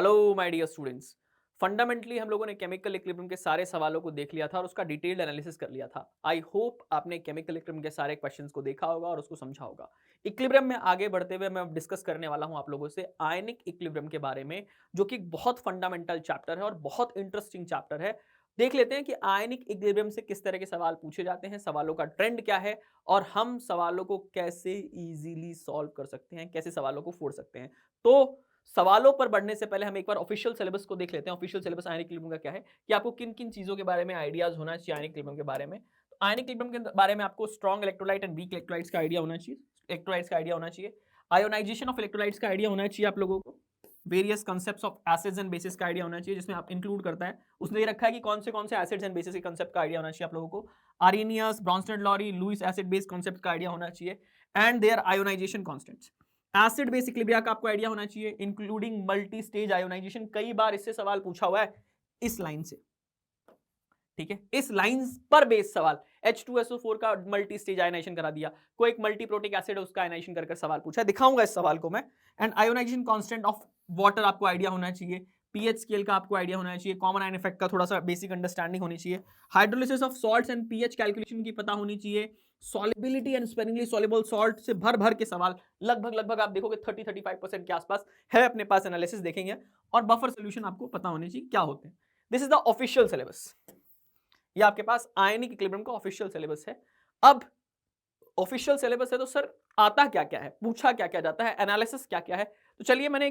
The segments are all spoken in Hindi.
Hello my dear students. Fundamentally हम लोगों ने केमिकल इक्विलिब्रियम के सारे सवालों को देख लिया था और उसका डिटेल्ड एनालिसिस कर लिया था। आई होप आपने केमिकल इक्विलिब्रियम के सारे क्वेश्चंस को देखा होगा और उसको समझा होगा। इक्विलिब्रियम में आगे बढ़ते हुए मैं डिस्कस करने वाला हूं आप लोगों से आयनिक इक्विलिब्रियम के बारे में, जो कि बहुत फंडामेंटल चैप्टर है और बहुत इंटरेस्टिंग चैप्टर है। देख लेते हैं कि आयनिक इक्विलिब्रियम से किस तरह के सवाल पूछे जाते हैं, सवालों का ट्रेंड क्या है और हम सवालों को कैसे इजीली सॉल्व कर सकते हैं, कैसे सवालों को फोड़ सकते हैं। तो सवालों पर बढ़ने से पहले हम एक बार ऑफिशियल सिलेबस को देख लेते हैं। ऑफिशियल सिलेबस आयनिक इक्विलिब्रियम का क्या है कि आपको किन किन चीजों के बारे में आइडियाज होना चाहिए आयनिक इक्विलिब्रियम के बारे में। तो आयनिक इक्विलिब्रियम के बारे में आपको strong electrolyte and weak electrolytes का आइडिया होना चाहिए, इलेक्ट्रोलाइट्स का आइडिया होना चाहिए, आयोनाइजेशन ऑफ इलेक्ट्रोलाइट्स का आइडिया होना चाहिए आप लोगों को, various concepts of acids and basis का आइडिया होना चाहिए, जिसमें आप इंक्लूड करता है उसने ये रखा है कि कौन से एसिड्स एंड बेसिस के कांसेप्ट का आइडिया होना चाहिए आप लोगों को, Arrhenius, Bronsted Lowry, Lewis acid base concept का आइडिया होना चाहिए and their ionisation constants. Acid base equilibria का आपको आइडिया होना चाहिए इंक्लूडिंग मल्टी स्टेज आयोनाइजेशन। कई बार इससे सवाल पूछा हुआ है इस लाइन से, ठीक है, इस लाइन पर बेस सवाल। H2SO4 का मल्टी स्टेज आयनाइजेशन करा दिया, कोई एक मल्टी प्रोटिक एसिड है उसका आयनाइजेशन करके सवाल पूछा, दिखाऊंगा इस सवाल को मैं। And ionization constant of water आपको आइडिया होना चाहिए, पीएच स्केल का आपको आइडिया होना चाहिए, कॉमन आयन इफेक्ट का थोड़ा सा बेसिक अंडरस्टैंडिंग होनी चाहिए, hydrolysis of salts and pH calculation की पता होनी चाहिए, solubility and sparingly soluble salt से भर भर के सवाल लगभग आप देखोगे 30-35% के आसपास है अपने पास, एनालिसिस देखेंगे। और बफर सोल्यूशन आपको पता होने चाहिए क्या होते हैं। This is the official syllabus. ये आपके पास आयनिक इक्विलिब्रियम का ऑफिशियल सिलेबस है। अब ऑफिशियल सिलेबस है तो सर आता क्या क्या है, पूछा क्या क्या जाता है, एनालिसिस क्या क्या है। तो चलिए मैंने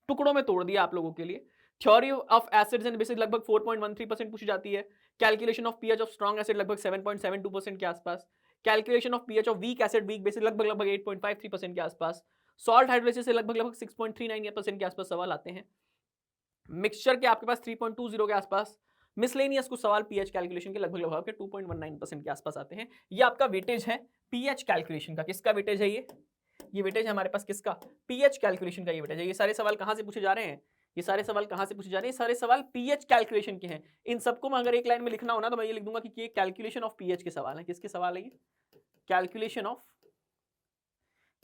टुकड़ों में तोड़ दिया आप लोगों के लिए। Theory of acids and basis लगभग 4.13% पूछी जाती है। Calculation of pH of strong acid लगभग 7.72% के आसपास। Calculation of pH of weak acid weak basis लगभग 8.53% के आसपास। सॉल्ट हाइड्रोलिसिस से लगभग 6.39% के आसपास सवाल आते हैं। मिक्सचर के आपके पास 3.20 के आसपास। मिसलेनियस कुछ सवाल पीएच कैलकुलेशन के लगभग के 2.19% के आसपास आते हैं। ये आपका वेटेज है पीएच कैलकुलेशन का। किसका वेटेज है ये वेटेज है हमारे पास किसका, पीएच कैलकुलेशन का ये वेटेज है। ये सारे सवाल कहां से पूछे जा रहे हैं, ये सारे सवाल कहां से पूछे जा रहे हैं, सारे सवाल पीएच कैलकुलेशन के हैं। इन सबको मैं अगर एक लाइन में लिखना हो ना तो मैं ये लिख दूंगा कि ये कैलकुलेशन ऑफ पीएच के सवाल हैं। किसके सवाल है ये, कैलकुलेशन ऑफ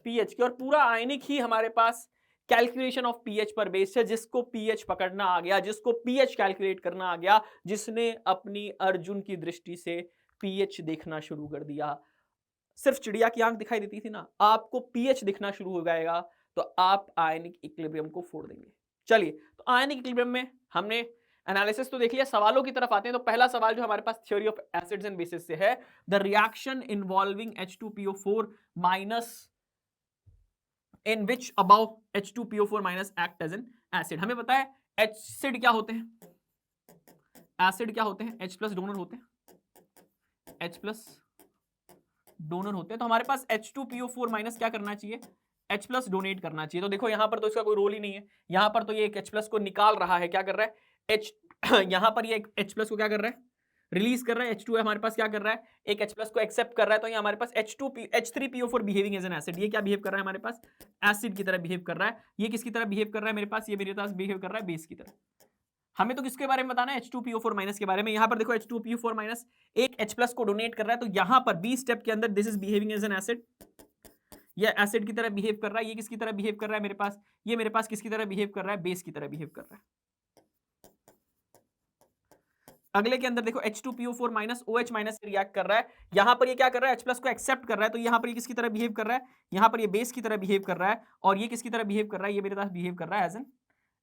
पीएच के। और पूरा आयनिक ही हमारे पास कैलकुलेशन ऑफ पीएच पर बेस्ड है। जिसको पीएच पकड़ना आ गया, जिसको पीएच कैलकुलेट करना आ गया, जिसने अपनी अर्जुन की दृष्टि से पीएच देखना शुरू कर दिया, सिर्फ चिड़िया की आंख दिखाई देती थी ना, आपको पीएच दिखना शुरू हो जाएगा तो आप आयनिक इक्विलिब्रियम को फोड़ देंगे। चलिए, तो आयनिक इक्विलिब्रियम में हमने एनालिसिस तो देख लिया, सवालों की तरफ आते हैं। तो पहला सवाल जो हमारे पास theory of acids and bases से है, the reaction involving H2PO4 minus in which above H2PO4 minus act as an acid। हमें पता है एसिड क्या होते हैं, एसिड क्या होते हैं, H प्लस डोनर होते हैं, H प्लस डोनर होते हैं। तो हमारे पास H2PO4 माइनस क्या करना चाहिए, H प्लस डोनेट करना चाहिए। तो देखो यहां पर तो इसका कोई रोल ही नहीं है, यहां पर तो ये एक H प्लस को निकाल रहा है, क्या कर रहा है H यहां पर ये एक H प्लस को क्या कर रहा है, रिलीज कर रहा है। H2 हमारे पास क्या कर रहा है, एक H प्लस को एक्सेप्ट कर रहा है। तो ये हमारे पास H3PO4 behaving as an acid, ये क्या बिहेव कर रहा है हमारे पास, एसिड की तरह बिहेव कर रहा है। ये किसकी तरह बिहेव कर रहा है मेरे पास, ये मेरे पास बिहेव कर रहा है बेस की तरह। हमें तो किसके बारे में बताना है, H2PO4 माइनस के बारे में। यहां पर देखो H2PO4 माइनस एक H प्लस को डोनेट कर रहा है, तो यहां पर बी स्टेप के अंदर this is behaving as an acid, ये एसिड की तरह बिहेव कर रहा है। ये किसकी तरह बिहेव कर रहा है मेरे पास, ये मेरे पास किसकी तरह बिहेव कर रहा है, बेस की तरह बिहेव कर रहा है। अगले के अंदर देखो H2PO4 माइनस OH माइनस से रिएक्ट कर रहा है। यहां पर ये क्या कर रहा है, H प्लस को एक्सेप्ट कर रहा है। तो यहां पर ये किसकी तरह बिहेव कर रहा है, यहां पर ये बेस की तरह बिहेव कर रहा है। और ये किसकी तरह बिहेव कर रहा है, ये मेरे पास बिहेव कर रहा है एज एन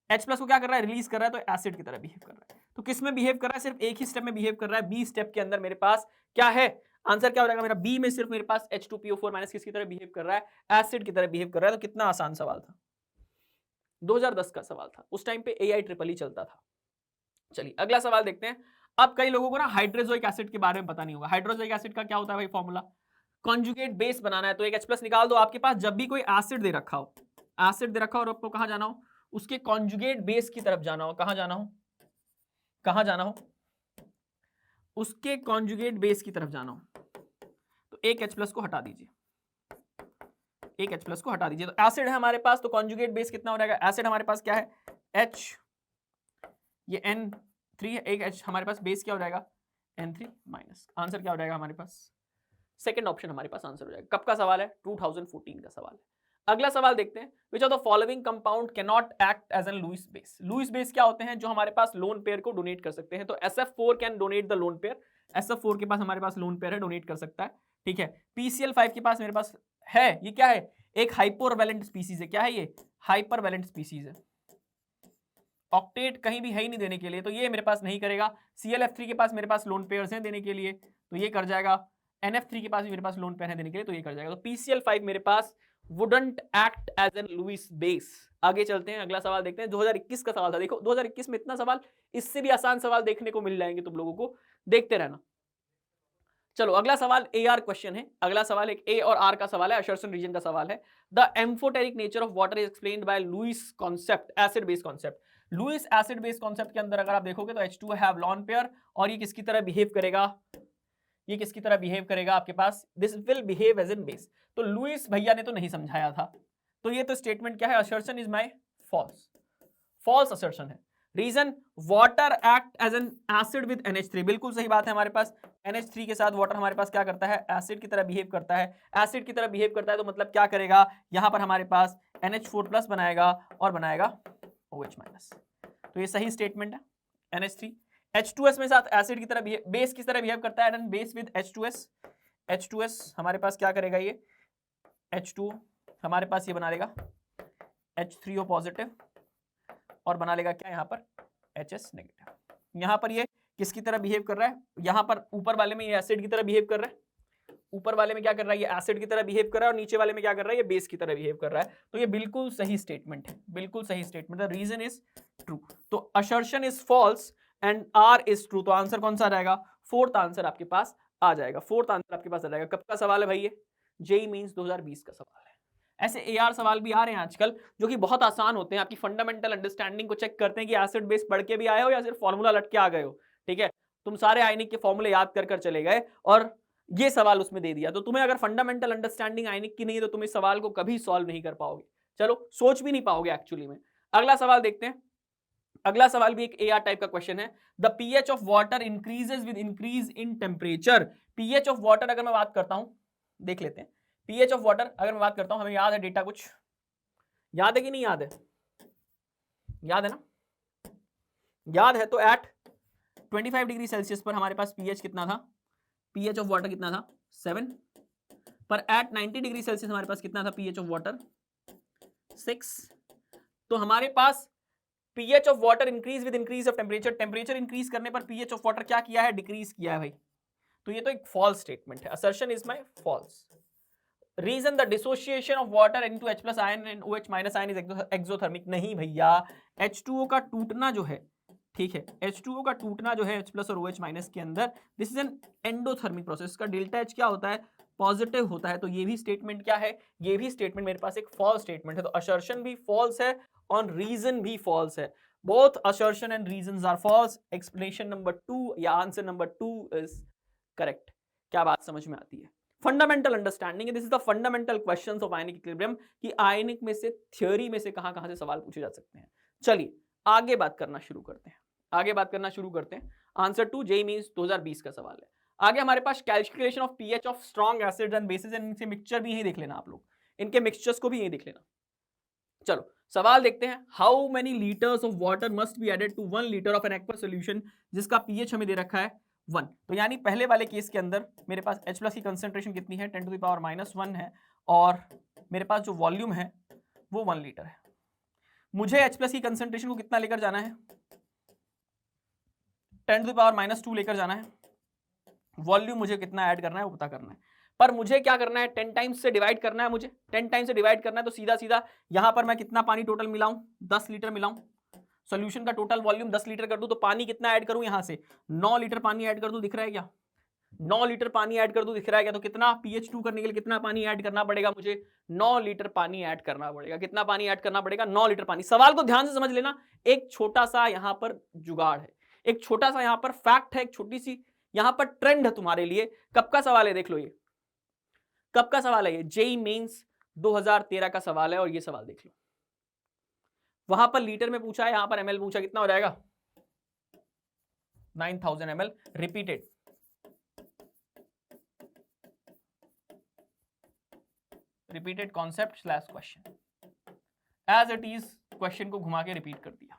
H प्लस को क्या कर रहा है, रिलीज कर रहा है, तो एसिड की तरह बिहेव कर रहा है। तो किस में बिहेव कर रहा है, सिर्फ एक ही स्टेप में बिहेव कर रहा है, बी स्टेप के अंदर मेरे पास क्या है, आंसर क्या हो जाएगा मेरा, बी में सिर्फ मेरे पास H2PO4 माइनस किसकी तरह बिहेव कर रहा है, एसिड की तरह बिहेव कर रहा है। तो कितना आसान सवाल था, 2010 का सवाल था, उस टाइम पे AI ट्रिपल चलता था। चलिए अगला सवाल देखते हैं। अब कई लोगों को ना हाइड्रोजोइक एसिड के बारे में पता नहीं होगा। हाइड्रोजोइक एसिड का क्या होता है भाई फॉर्मूला, कॉन्जुगेट बेस बनाना है तो एक H प्लस निकाल दो। आपके पास जब भी कोई एसिड दे रखा हो, एसिड दे रखा हो और आपको कहां जाना हो, उसके कॉन्जुगेट बेस की तरफ जाना हो। कहां जाना हो, कहां जाना हो, उसके कॉन्जुगेट बेस की तरफ जाना हो। तो एक H प्लस को हटा दीजिए, एक H प्लस को हटा दीजिए। तो एसिड है हमारे पास, तो कॉन्जुगेट बेस कितना हो जाएगा, एसिड हमारे पास क्या है H, ये N3 है, एक H हमारे पास बेस क्या हो जाएगा N3 माइनस। आंसर क्या हो जाएगा हमारे पास, सेकंड ऑप्शन हमारे पास आंसर हो जाएगा। कब का सवाल है, 2014 का सवाल है। अगला सवाल देखते हैं, which of the following compound can not act as an Lewis base. Lewis base क्या होते हैं? जो हमारे पास लोन पेयर को डोनेट कर सकते हैं। तो SF4 can donate the lone pair. SF4 के पास हमारे पास लोन पेयर है, डोनेट कर सकता है, ठीक है। PCl5 के पास मेरे पास है, ये क्या है? एक हाइपरवैलेंट स्पीसीज है। क्या है ये? हाइपरवैलेंट स्पीसीज है। ऑक्टेट कहीं भी है ही नहीं देने के लिए, तो ये मेरे पास नहीं करेगा। ClF3 के पास मेरे पास लोन पेयर्स हैं देने के लिए, तो ये कर जाएगा। NF3 के पास भी मेरे पास लोन पेयर है देने के लिए, तो ये कर जाएगा। तो PCl5 मेरे पास wouldn't act as an Lewis base. आगे चलते हैं, अगला सवाल देखते हैं। 2021 का सवाल था। देखो 2021 में इतना सवाल, इससे भी आसान सवाल देखने को मिल जाएंगे तुम लोगों को, देखते रहना। चलो अगला सवाल AR क्वेश्चन है। अगला सवाल एक A और R का सवाल है, असर्शन रीजन का सवाल है। The amphoteric nature of water is explained by Lewis concept, acid base concept. Lewis acid base concept के अंदर अगर आप देखोगे तो H2 हैव लॉन पेयर, और ये किसकी तरह बिहेव करेगा? ये किसकी तरह बिहेव करेगा आपके पास? This will behave as an base. तो लुईस भैया ने तो नहीं समझाया था, तो ये तो स्टेटमेंट क्या है? Assertion is my false, false assertion है। Reason, water act as an acid with NH3, बिल्कुल सही बात है। हमारे पास NH3 के साथ वाटर हमारे पास क्या करता है? एसिड की तरह बिहेव करता है। एसिड की तरह बिहेव करता है तो मतलब क्या करेगा? यहां पर हमारे पास NH4+ बनाएगा और बनाएगा OH-। तो ये सही स्टेटमेंट है। NH3 H2S में साथ एसिड की तरह बिहेव, बेस की तरह बिहेव करता है, बेस विद H2S। H2S हमारे पास क्या करेगा? ये H2 हमारे पास ये बना लेगा H3O पॉजिटिव, और बना लेगा क्या यहाँ पर? HS negative. यहाँ पर ये किसकी तरह बिहेव कर रहा है? यहाँ पर ऊपर वाले में ये एसिड की तरह बिहेव कर रहा है, ऊपर वाले में क्या कर रहा है? ये एसिड की तरह बिहेव कर रहा है, और नीचे वाले में क्या कर रहा है? ये बेस की तरह बिहेव कर रहा है। तो ये बिल्कुल सही स्टेटमेंट है, बिल्कुल सही statement. The reason is true. तो assertion is false and R is true. तो आंसर कौन सा आ जाएगा? फोर्थ आंसर आपके पास आ जाएगा, फोर्थ आंसर आपके पास आ जाएगा। कब का सवाल है भाई? ये जेईई मींस 2020 का सवाल है। ऐसे AR सवाल भी आ रहे हैं आजकल जो कि बहुत आसान होते हैं, आपकी फंडामेंटल अंडरस्टैंडिंग को चेक करते हैं कि एसिड बेस पढ़ के भी आए हो या सिर्फ फॉर्मूला लट के आ गए हो, ठीक है। तुम सारे आयनिक के फॉर्मूले याद कर चले गए और ये सवाल उसमें दे दिया, तो तुम्हें अगर फंडामेंटल अंडरस्टैंडिंग आयनिक की नहीं है तो तुम इस सवाल को कभी सॉल्व नहीं कर पाओगे। चलो सोच भी नहीं पाओगे एक्चुअली में। अगला सवाल देखते हैं। अगला सवाल भी एक AR टाइप का क्वेश्चन है। The pH of water increases with increase in temperature. pH of water अगर मैं बात करता हूं, देख लेते हैं। pH ऑफ वाटर अगर मैं बात करता हूं, हमें याद है डेटा, कुछ याद है कि नहीं याद है? याद है ना? याद है तो एट 25 डिग्री सेल्सियस पर हमारे पास pH कितना था? pH ऑफ वाटर कितना था? 7। पर एट 90 डिग्री सेल्सियस हमारे पास कितना था pH ऑफ वाटर? 6। तो हमारे पास pH of water increase with increase of temperature, temperature increase करने पर pH ऑफ वाटर क्या किया है? डिक्रीज किया है भाई। तो ये तो एक फॉल्स स्टेटमेंट है। Assertion is my false. Reason, the dissociation of water into H+ ion and OH- ion is exothermic. नहीं भैया, H2O का टूटना जो है, ठीक है, H2O का टूटना जो है H+ और OH- के अंदर, this is an endothermic process. का डेल्टा H क्या होता है? पॉजिटिव होता है। तो ये भी स्टेटमेंट क्या है? ये भी स्टेटमेंट मेरे पास एक फॉल्स स्टेटमेंट है। तो असर्शन भी फॉल्स है और रीजन भी फॉल्स है। Both assertion and reasons are false. Explanation number 2 या आंसर नंबर 2 इज करेक्ट। क्या बात समझ में आती है? फंडामेंटल अंडरस्टैंडिंग है, this is the fundamental questions of ionic equilibrium, कि आयनिक में से, थ्योरी में से कहां कहां से सवाल पूछे जा सकते हैं। चलिए आगे बात करना शुरू करते हैं, आगे बात करना शुरू करते हैं। आंसर 2 जेईई मींस 2020 का सवाल है। आगे हमारे पास calculation of pH of strong acid and bases, and इनके मिक्सचर भी यही देख लेना आप लोग, इनके मिक्सचर्स को भी यही देख लेना। चलो सवाल देखते हैं। How many litres of water must be added to 1 litre of an aqua solution, जिसका pH हमें दे रखा है 1। तो यानी पहले वाले केस के अंदर मेरे पास H+ की कंसेंट्रेशन कितनी है? 10⁻⁻1 है, और मेरे पास जो वॉल्यूम है वो 1 लीटर है। मुझे H+ की कंसेंट्रेशन को कितना लेकर जाना है? 10⁻² लेकर जाना है। वॉल्यूम मुझे कितना ऐड करना है वो पता करना है, पर मुझे क्या करना है? 10 टाइम्स से डिवाइड करना है। मुझे 10 टाइम्स से डिवाइड करना है, तो सीधा सीधा यहां पर मैं कितना पानी टोटल मिलाऊं? 10 लीटर मिलाऊं। सॉल्यूशन का टोटल वॉल्यूम 10 लीटर कर दूं, तो पानी कितना ऐड करूं? यहां से 9 लीटर पानी ऐड कर दूं, दिख रहा है क्या? 9 लीटर पानी ऐड कर दूं, दिख रहा है क्या? तो कितना pH2 करने के लिए कितना पानी ऐड करना पड़ेगा मुझे? 9 लीटर पानी ऐड करना पड़ेगा। कितना पानी ऐड करना पड़ेगा? 9 लीटर पानी। सवाल को ध्यान से समझ लेना, एक छोटा सा यहां पर जुगाड़ है, एक छोटा सा यहां पर फैक्ट है, एक छोटी सी यहां पर ट्रेंड है तुम्हारे लिए। कब का सवाल है? देख लो, ये कब का सवाल है? ये जेईई मेंस 2013 का सवाल है, और ये सवाल देख लो। वहां पर लीटर में पूछा है, यहां पर ml पूछा, कितना हो जाएगा? 9000 ml repeated. Repeated concept slash question, as it is question को घुमा के रिपीट कर दिया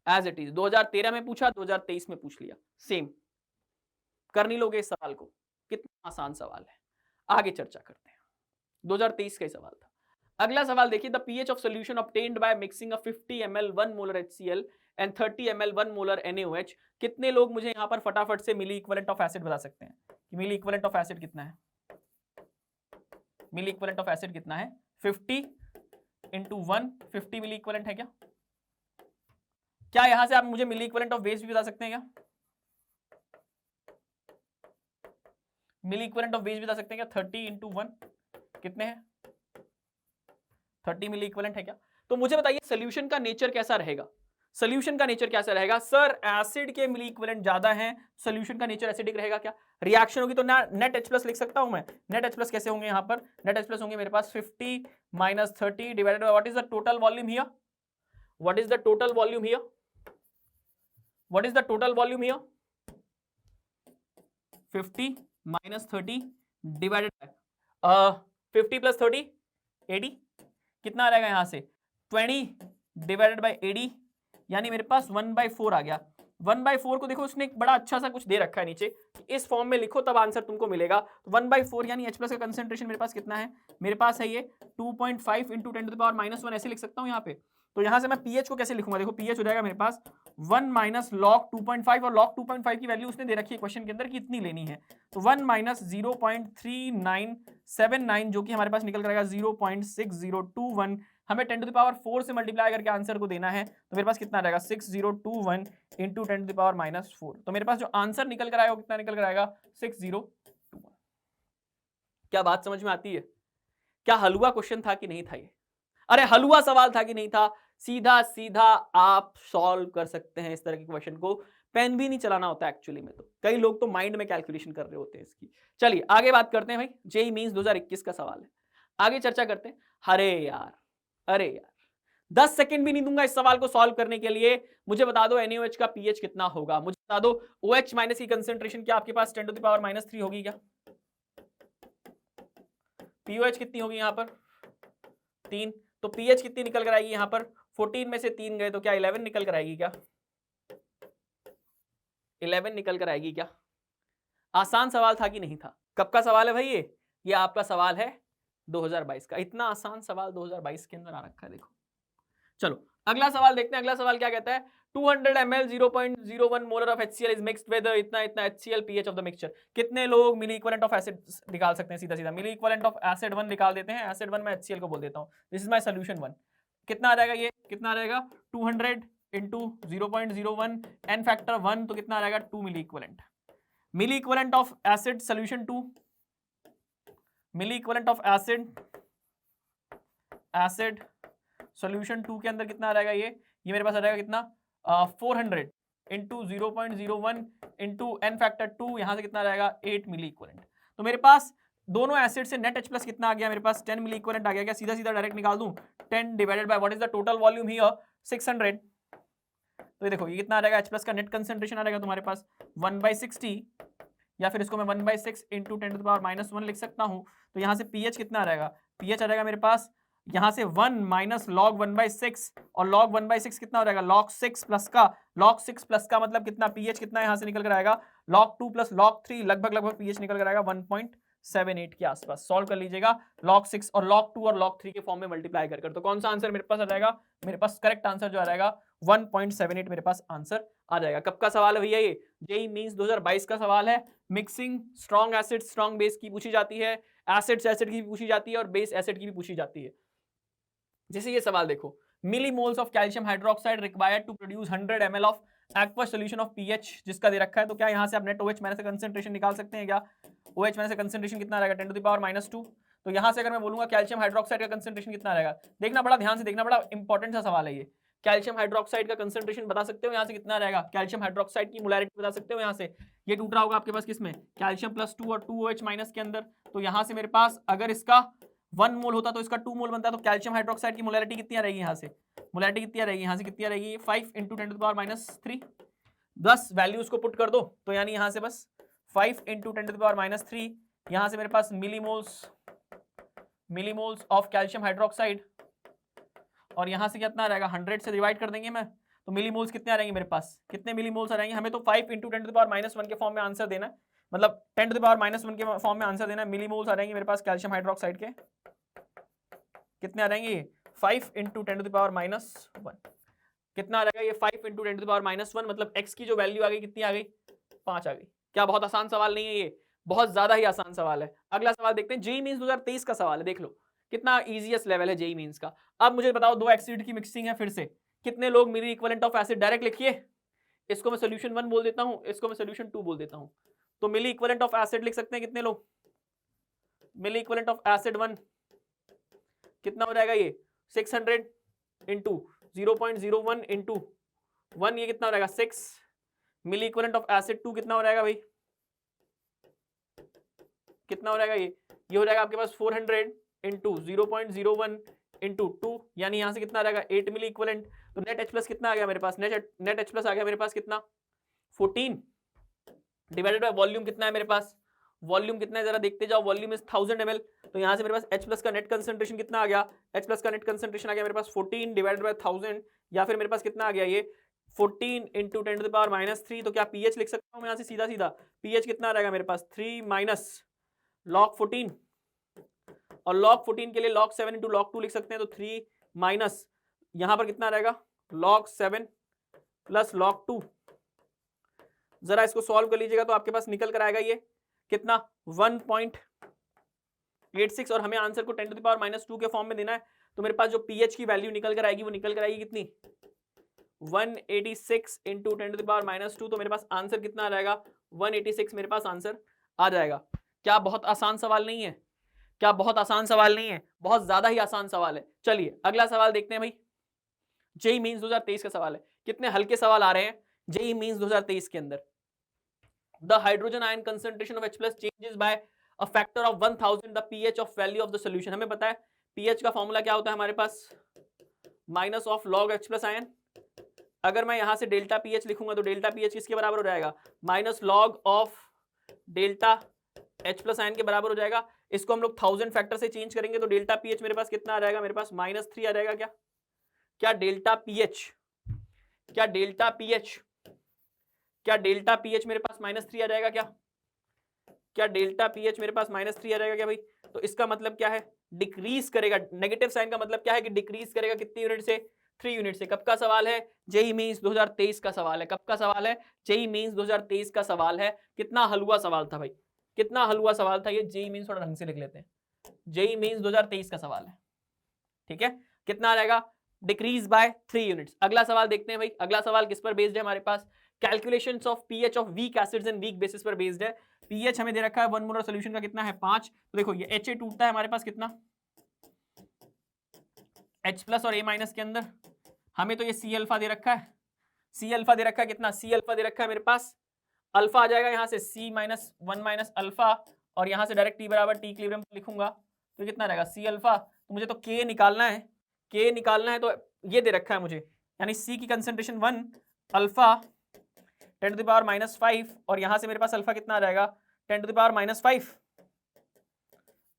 एज इट इज। 2013 में पूछा, 2023 में पूछ लिया, सेम। कर नहीं लोगे इस सवाल को? कितना आसान सवाल है, आगे चर्चा करते हैं। 2023 का ही सवाल था। अगला सवाल देखिए, the pH of solution obtained by mixing a 50 ml 1 molar HCl and 30 ml 1 molar NaOH। कितने लोग मुझे यहां पर फटाफट से मिली इक्विवेलेंट ऑफ एसिड बता सकते हैं कि मिली इक्विवेलेंट ऑफ एसिड कितना है? मिली इक्विवेलेंट ऑफ एसिड कितना है? 50 इंटू 1, 50 मिली इक्विवेलेंट है क्या? क्या यहां से आप मुझे मिली इक्विवेलेंट ऑफ बेस भी बता सकते हैं क्या? मिली इक्विवेलेंट ऑफ बेस भी बता सकते हैं क्या? 30 इंटू 1 कितने हैं? 30 मिली इक्विवेलेंट है क्या? तो मुझे बताइए सोल्यूशन का नेचर कैसा रहेगा? सोल्यूशन का नेचर कैसा रहेगा? सर एसिड के मिली इक्विवेलेंट ज्यादा हैं, सोल्यूशन का नेचर एसिडिक रहेगा क्या? रिएक्शन होगी तो नेट H प्लस लिख सकता हूं मैं। नेट H प्लस कैसे होंगे? यहां पर नेट H प्लस होंगे मेरे पास 50 minus 30 divided by what is the total volume here? What is the total volume here? What is the total volume here? 50 minus 30 divided by 50 plus 30 80, कितना आ जाएगा यहां से? 20 डिवाइडेड बाय 80, यानी मेरे पास 1/4 आ गया। 1/4 को देखो उसने एक बड़ा अच्छा सा कुछ दे रखा है नीचे, इस फॉर्म में लिखो तब आंसर तुमको मिलेगा। तो 1/4 यानी H प्लस का कंसेंट्रेशन मेरे पास कितना है? मेरे पास है ये 2.5 इंटू 10 टू द पावर -1, ऐसे लिख सकता हूं यहाँ पे। तो यहां से मैं pH को कैसे लिखूंगा? देखो pH हो जाएगा मेरे पास 1 माइनस लॉग 2.5, और लॉग 2.5 की वैल्यू उसने दे रखी है क्वेश्चन के अंदर कि इतनी लेनी है, तो 1 माइनस 0.3979 जो कि हमारे पास निकल कर आएगा 0.6021। हमें 10 टू द पावर 4 से मल्टीप्लाई करके आंसर को देना है, तो मेरे पास कितना रहेगा? 6021 इंटू 10 टू द पावर -4। तो मेरे पास जो आंसर निकल कर आएगा वो कितना निकल कर आएगा? 6021। क्या बात समझ में आती है? क्या हलवा क्वेश्चन था कि नहीं था ये? अरे हलवा सवाल था कि नहीं था? सीधा सीधा आप सॉल्व कर सकते हैं इस तरह के क्वेश्चन को, पेन भी नहीं चलाना होता एक्चुअली में। तो कई लोग तो माइंड में कैलकुलेशन कर रहे होते हैं इसकी। चलिए आगे बात करते हैं भाई, जेईई मेंस 2021 का सवाल है, आगे चर्चा करते हैं। अरे यार 10 सेकंड भी नहीं दूंगा इस सवाल को सॉल्व करने के लिए। मुझे बता दो NaOH का pH कितना होगा? मुझे बता दो OH माइनस की कंसेंट्रेशन क्या आपके पास 10 टू द पावर -3 होगी क्या? POH कितनी होगी यहां पर? 3। तो pH कितनी निकल कर आएगी यहां पर? 14 में से 3 गए तो क्या 11 निकल कर आएगी क्या? 11 निकल कर आएगी क्या? आसान सवाल था कि नहीं था? कब का सवाल है भाई ये आपका सवाल है 2022 का। इतना आसान सवाल 2022 के अंदर आ रखा है, देखो। चलो अगला सवाल देखते हैं। अगला सवाल क्या कहता है? 200 ml 0.01 molar of HCl is mixed with इतना HCl pH of the mixture. कितने लोग मिली इक्विवेलेंट ऑफ एसिड निकाल सकते हैं? सीधा सीधा मिली इक्विवेलेंट ऑफ एसिड 1 निकाल देते हैं। एसिड 1 मैं HCl को बोल देता हूं, दिस इज माय सॉल्यूशन 1। कितना आ जाएगा ये? कितना आ जाएगा? 200 इंटू 0.01 एन फैक्टर 1, तो कितना आ जाएगा? 2 milliequivalent. Milliequivalent of acid solution 2, milliequivalent of acid solution 2 के अंदर कितना आ जाएगा? ये मेरे पास आ जाएगा कितना? 400 इंटू 0.01 इंटू एन फैक्टर 2, यहां से कितना आ जाएगा? 8 मिली इक्विवेलेंट। तो मेरे पास दोनों एसिड से नेट H प्लस कितना आ गया? मेरे पास 10 मिली इक्विवेलेंट आ गया। क्या सीधा सीधा डायरेक्ट निकाल दूं? 10 divided by what is the total volume here? 600। तो ये देखो ये कितना आ जाएगा? H प्लस का नेट कंसेंट्रेशन आ जाएगा तुम्हारे पास 1/60, या फिर इसको मैं 1/6 इंटू 10 टू द पावर -1 लिख सकता हूं। तो यहां से pH कितना आ जाएगा? pH आ जाएगा मेरे पास यहां से 1 माइनस लॉग 1/6, और लॉग 1/6 कितना हो जाएगा? लॉग 6 प्लस का, लॉग 6 प्लस का मतलब कितना? pH कितना यहां से निकल कर आएगा? लॉग 2 प्लस लॉग 3, लगभग pH निकल कर आएगा 1.78 के आसपास। सॉल्व कर लीजिएगा, लॉग 6 और लॉग 2 और लॉग 3 के फॉर्म में मल्टीप्लाई कर तो कौन सा आंसर मेरे पास आ जाएगा? मेरे पास करेक्ट आंसर जो आ जाएगा 1.78 मेरे पास आंसर आ जाएगा। कब का सवाल है भैया ये? जेईई मेंस 2022 का सवाल है। Mixing strong acid strong base की पूछी जाती है, एसिड से एसिड की भी पूछी जाती है, और बेस एसिड की भी पूछी जाती है। जैसे ये सवाल देखो, millimoles of calcium hydroxide required to produce 100 ml of aqueous solution of pH जिसका दे रखा है। तो क्या यहां से आप नेट OH माइनस कंसेंट्रेशन निकाल सकते हैं क्या? OH माइनस कंसेंट्रेशन कितना रहेगा? 10 टू द पावर -2। तो यहां से अगर मैं बोलूंगा कैल्शियम हाइड्रोक्साइड का कंसेंट्रेशन कितना रहेगा, देखना बड़ा ध्यान से देखना, बड़ा इंपॉर्टेंट सा सवाल है ये। कैल्शियम हाइड्रोक्साइड का कंसेंट्रेशन बता सकते हो यहां से कितना रहेगा? कैल्शियम हाइड्रोक्साइड की मोलैरिटी बता सकते हो यहां से? ये टूट रहा होगा आपके पास किसमें? कैल्शियम +2 और 2OH माइनस के अंदर। तो यहां से मेरे पास अगर इसका 1 मोल होता तो इसका 2 मोल बनता, तो कैल्शियम हाइड्रोक्साइड की मोलैरिटी कितनी रहेगी यहां से? मोलैरिटी कितनी रहेगी यहां से? कितनी रहेगी? 5 into 10 to the power -3। 10 values को पुट कर दो, तो यानी यहां से बस 5 इंटू 10 टू द पावर -3, यहां से मेरे पास millimoles millimoles of calcium hydroxide, और यहां से कितना रहेगा 100 से डिवाइड कर देंगे मैं, तो मिलीमोल्स कितने आ रहेंगे मेरे पास, कितने मिलीमोल्स आ रहेंगे, हमें तो 5 × 10⁻⁻1 के फॉर्म में आंसर देना है, मतलब 10⁻⁻1 के फॉर्म में आंसर देना है। मिलीमोल्स आ रहेंगे मेरे पास कैल्शियम हाइड्रोक्साइड के, कितने आ रहेंगे, 5 × 10⁻⁻1, कितना आ रहेगा ये 5 × 10⁻⁻1, मतलब x की जो वैल्यू आ गई कितनी आ गई, 5 आ गई। क्या बहुत आसान सवाल नहीं है ये, बहुत ज्यादा ही आसान सवाल है। अगला सवाल देखते हैं, जेईई मेंस 2023 का सवाल है, देख लो कितना इजीएस्ट लेवल है जेईई मेंस का। अब मुझे बताओ दो एसिड की मिक्सिंग है, फिर से कितने लोग मिली इक्विवेलेंट ऑफ एसिड, डायरेक्ट लिखिए, इसको मैं सोल्यूशन 1 बोल देता हूं, इसको मैं सोल्यूशन 2 बोल देता हूं। तो मिली इक्विवेलेंट ऑफ एसिड लिख सकते हैं कितने लोग, मिली इक्विवेलेंट ऑफ एसिड 1 कितना हो जाएगा ये 600 इंटू 0.01 इंटू 1, ये कितना हो जाएगा 6। मिली इक्विवेलेंट ऑफ एसिड 2 कितना हो जाएगा भाई, कितना हो जाएगा ये हो जाएगा आपके पास 400 इंटू 0.01 इंटू 2, यानी यहां से कितना आ जाएगा 8 मिली इक्विवेलेंट। तो नेट H प्लस कितना आ गया मेरे पास, नेट H प्लस आ गया मेरे पास कितना 14 डिवाइडेड बाय वॉल्यूम कितना है मेरे पास, वॉल्यूम कितना है जरा देखते जाओ, वॉल्यूम इज 1000 ml। तो यहां से मेरे पास H प्लस का नेट कंसंट्रेशन कितना आ गया, H प्लस का नेट कंसंट्रेशन आ गया मेरे पास 14 डिवाइडेड बाय 1000, या फिर मेरे पास कितना आ गया ये 14 इंटू 10⁻³ तो क्या pH लिख सकता हूं मैं यहां से सीधा सीधा, pH कितना आ जाएगा मेरे पास 3 माइनस log 14, और log 14 के लिए log 7 इंटू log 2 लिख सकते हैं, तो 3 माइनस यहां पर कितना रहेगा log 7 प्लस log 2। जरा इसको सॉल्व कर लीजिएगा तो आपके पास निकल कर आएगा ये कितना 1.86, और हमें आंसर को 10⁻² के फॉर्म में देना है। तो मेरे पास जो pH की वैल्यू निकल कर आएगी वो निकल कर आएगी कितनी 186 इंटू 10⁻², तो मेरे पास आंसर कितना आ जाएगा 186 मेरे पास आंसर आ जाएगा। क्या बहुत आसान सवाल नहीं है, क्या बहुत आसान सवाल नहीं है, बहुत ज्यादा ही आसान सवाल है। चलिए अगला सवाल देखते हैं भाई, जेईई मेंस 2023 का सवाल है, कितने हल्के सवाल आ रहे हैं जेईई मेंस 2023 के अंदर। The hydrogen ion concentration of H plus changes by a factor of 1000 the pH of value of the solution. हमें पता है pH का फॉर्मूला क्या होता है हमारे पास, minus of log H plus ion. अगर मैं यहां से डेल्टा pH लिखूंगा तो डेल्टा pH किसके बराबर हो जाएगा, minus log of delta H plus ion के बराबर हो जाएगा। इसको हम लोग 1000 फैक्टर से चेंज करेंगे तो डेल्टा pH मेरे पास कितना आ जाएगा, मेरे पास -3 आ जाएगा। क्या क्या डेल्टा pH, क्या डेल्टा pH, क्या डेल्टा pH मेरे पास -3 आ जाएगा, क्या क्या डेल्टा pH मेरे पास -3 आ जाएगा क्या भाई। तो इसका मतलब क्या है, डिक्रीज करेगा, नेगेटिव साइन का मतलब क्या है कि डिक्रीज करेगा कितनी यूनिट से, 3 यूनिट से। कब का सवाल है, जेईई मेंस 2023 का सवाल है। कब का सवाल है, जेईई मेंस 2023 का सवाल है। कितना हलवा सवाल था भाई, कितना हलवा सवाल था ये, जेईई मेंस थोड़ा ढंग से लिख लेते हैं, जेईई मेंस 2023 का सवाल है, ठीक है। कितना आ जाएगा, डिक्रीज बाय 3 यूनिट्स। अगला सवाल देखते हैं भाई, अगला सवाल किस पर बेस्ड है हमारे पास, calculations of pH of weak acids and weak bases पर बेस्ड है। पीएच हमें दे रखा है 1 मोलर सॉल्यूशन का कितना है 5। तो देखो ये HA टूटता है हमारे पास कितना H प्लस और A माइनस के अंदर, हमें तो ये C अल्फा दे रखा है, C अल्फा दे रखा है कितना, C अल्फा दे रखा है मेरे पास, अल्फा आ जाएगा यहाँ से C माइनस 1 माइनस अल्फा, और यहाँ से डायरेक्ट T बराबर T इक्विलिब्रियम लिखूंगा तो कितना रहेगा C अल्फा। तो मुझे तो K निकालना है, K निकालना है, तो ये दे रखा है मुझे, यानी C की कंसंट्रेशन 1 अल्फा 10⁻⁻5, और यहाँ से मेरे पास अल्फा कितना आ जाएगा 10⁻⁻5,